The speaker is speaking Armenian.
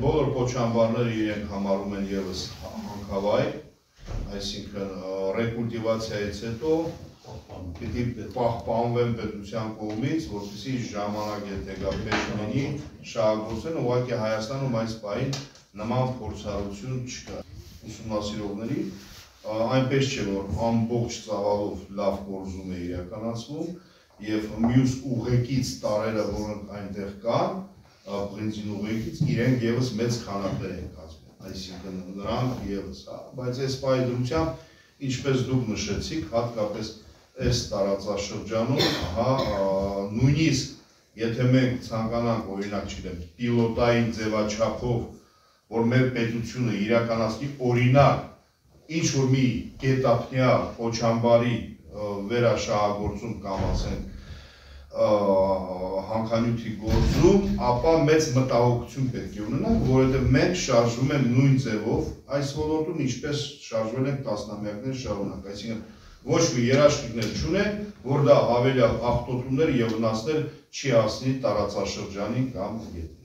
Բոլոր կոչամբարները իրենք համարում են ևս հանքավայր, այսինքն ռեկուլտիվացիայից հետո պիտի պահպանվեն պետության կողմից, որպեսզի ժամանակ եթե գա պետք լինի շահագործեն, ուղղակի Հայաստանում այս պահին նման փորձառություն չկա։ Ուսումնասիրողների այնպես չէ, որ ամբողջ ծավալով լավ գործում է իրականացվում եւ մյուս ուղեկից տարերը, որոնք այնտեղ կան, բենզին ուղեկից իրենք եւս մեծ քանակներ են կազմում, այսինքն նրանք եւս, բայց այս պահի դրությամբ, ինչպես դուք նշեցիք, հատկապես այս տարածաշրջանում, նույնիսկ եթե մենք ցանկանանք, օրինակ չգիտեմ, պիլոտային ձևաչափով, որ մեր պետությունը իրականացնի օրինակ ինչ որ մի գետափնյա կոչամբարի վերաշահագործում կամ ասենք հանքանյութի գործում, ապա մեծ մտահոգություն պետք է ունենանք, որովհետև մենք շարժվում ենք նույն ձևով այս ոլորտում, ինչպես շարժվել ենք տասնամյակներ շարունակ, այսինքն ոչ մի երաշխիքներ չունենք, որ դա հավելյալ աղտոտումներ եւ վնասներ չի հասնի տարածաշրջանին կամ գետին։